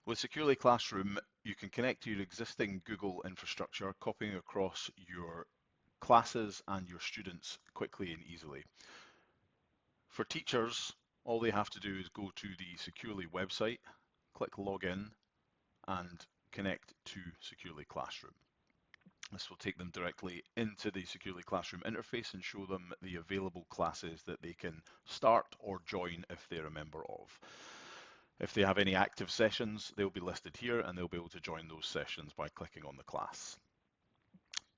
With Securely Classroom, you can connect to your existing Google infrastructure, copying across your classes and your students quickly and easily. For teachers, all they have to do is go to the Securely website, click Login, and connect to Securely Classroom. This will take them directly into the Securely Classroom interface and show them the available classes that they can start or join if they're a member of. If they have any active sessions, they'll be listed here and they'll be able to join those sessions by clicking on the class.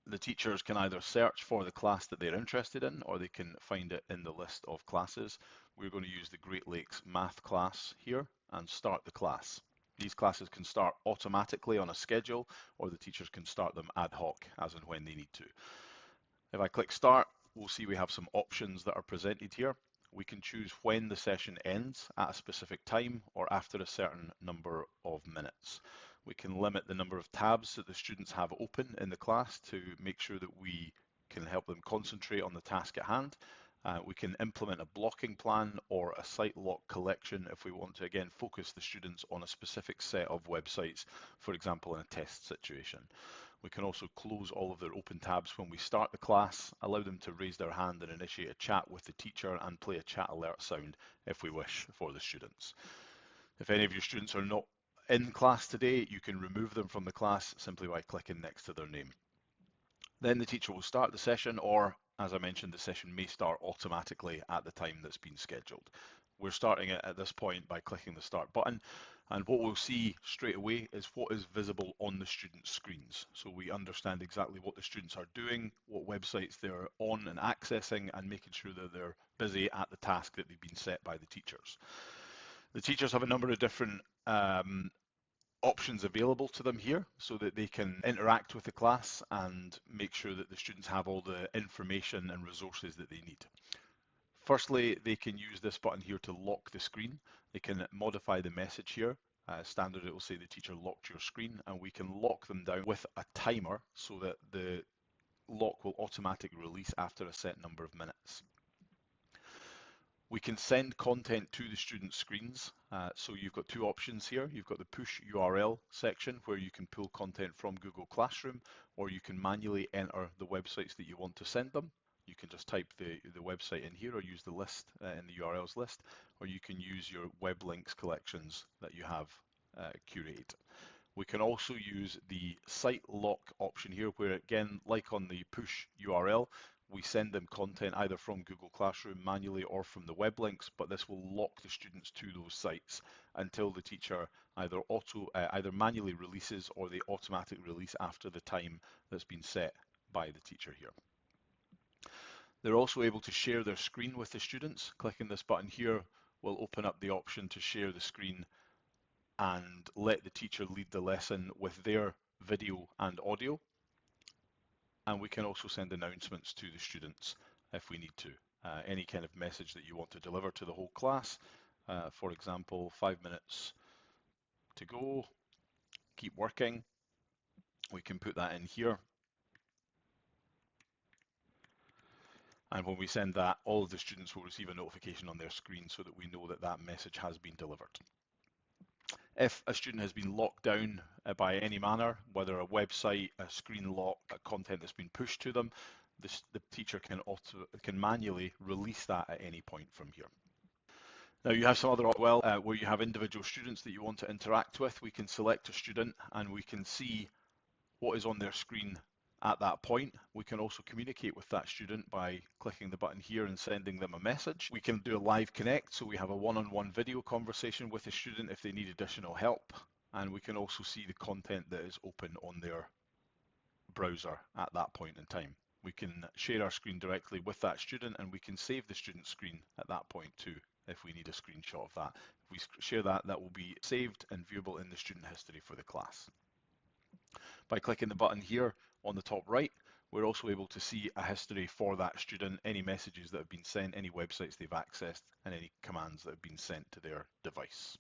The teachers can either search for the class that they're interested in, or they can find it in the list of classes. We're going to use the Great Lakes Math class here and start the class. These classes can start automatically on a schedule, or the teachers can start them ad hoc as and when they need to. If I click Start, we'll see we have some options that are presented here. We can choose when the session ends at a specific time or after a certain number of minutes. We can limit the number of tabs that the students have open in the class to make sure that we can help them concentrate on the task at hand. We can implement a blocking plan or a site lock collection if we want to, again, focus the students on a specific set of websites, for example, in a test situation. We can also close all of their open tabs when we start the class, allow them to raise their hand and initiate a chat with the teacher, and play a chat alert sound if we wish for the students. If any of your students are not in class today, you can remove them from the class simply by clicking next to their name. Then the teacher will start the session, or as I mentioned, the session may start automatically at the time that's been scheduled. We're starting it at this point by clicking the start button, and what we'll see straight away is what is visible on the students' screens. So we understand exactly what the students are doing, what websites they're on and accessing, and making sure that they're busy at the task that they've been set by the teachers. The teachers have a number of different options available to them here so that they can interact with the class and make sure that the students have all the information and resources that they need. Firstly, they can use this button here to lock the screen. They can modify the message here. Standard, it will say the teacher locked your screen, and we can lock them down with a timer so that the lock will automatically release after a set number of minutes. We can send content to the student screens. So you've got two options here. You've got the push URL section where you can pull content from Google Classroom, or you can manually enter the websites that you want to send them. You can just type the website in here or use the list in the URLs list, or you can use your web links collections that you have curated. We can also use the site lock option here where, again, like on the push URL, we send them content either from Google Classroom manually or from the web links, but this will lock the students to those sites until the teacher either manually releases or they automatically release after the time that's been set by the teacher here. They're also able to share their screen with the students. Clicking this button here will open up the option to share the screen and let the teacher lead the lesson with their video and audio. And we can also send announcements to the students if we need to. Any kind of message that you want to deliver to the whole class. For example, 5 minutes to go, keep working. We can put that in here. And when we send that, all of the students will receive a notification on their screen so that we know that that message has been delivered. If a student has been locked down by any manner, whether a website, a screen lock, a content that's been pushed to them, the teacher can manually release that at any point from here. Now you have some other well where you have individual students that you want to interact with. We can select a student and we can see what is on their screen at that point. We can also communicate with that student by clicking the button here and sending them a message. We can do a live connect, so we have a one-on-one video conversation with the student if they need additional help. And we can also see the content that is open on their browser at that point in time. We can share our screen directly with that student, and we can save the student screen at that point too if we need a screenshot of that. If we share that, that will be saved and viewable in the student history for the class. By clicking the button here on the top right, we're also able to see a history for that student, any messages that have been sent, any websites they've accessed, and any commands that have been sent to their device.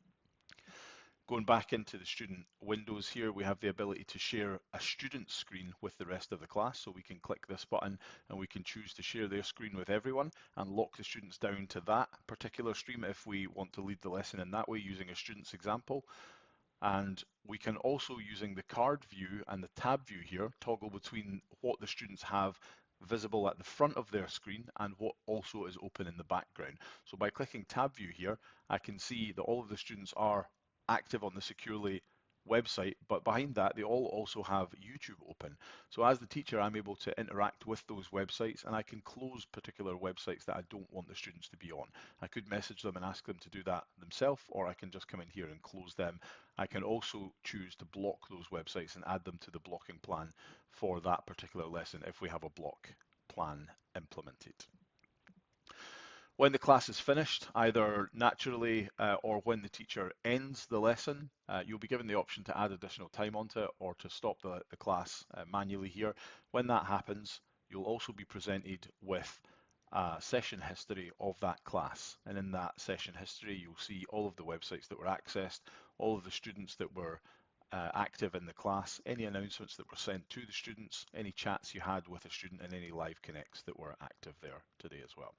Going back into the student windows here, we have the ability to share a student screen with the rest of the class. So we can click this button and we can choose to share their screen with everyone and lock the students down to that particular stream if we want to lead the lesson in that way using a student's example. And we can also, using the card view and the tab view here, toggle between what the students have visible at the front of their screen and what also is open in the background. So by clicking tab view here, I can see that all of the students are active on the Securely website, but behind that they all also have YouTube open. So as the teacher, I'm able to interact with those websites, and I can close particular websites that I don't want the students to be on. I could message them and ask them to do that themselves, or I can just come in here and close them. I can also choose to block those websites and add them to the blocking plan for that particular lesson if we have a block plan implemented. When the class is finished, either naturally or when the teacher ends the lesson, you'll be given the option to add additional time onto it or to stop the class manually here. When that happens, you'll also be presented with a session history of that class. And in that session history, you'll see all of the websites that were accessed, all of the students that were active in the class, any announcements that were sent to the students, any chats you had with a student, and any live connects that were active there today as well.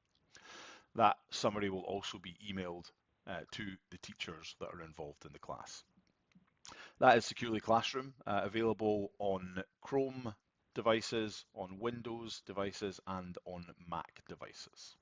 That summary will also be emailed to the teachers that are involved in the class. That is Securely Classroom, available on Chrome devices, on Windows devices, and on Mac devices.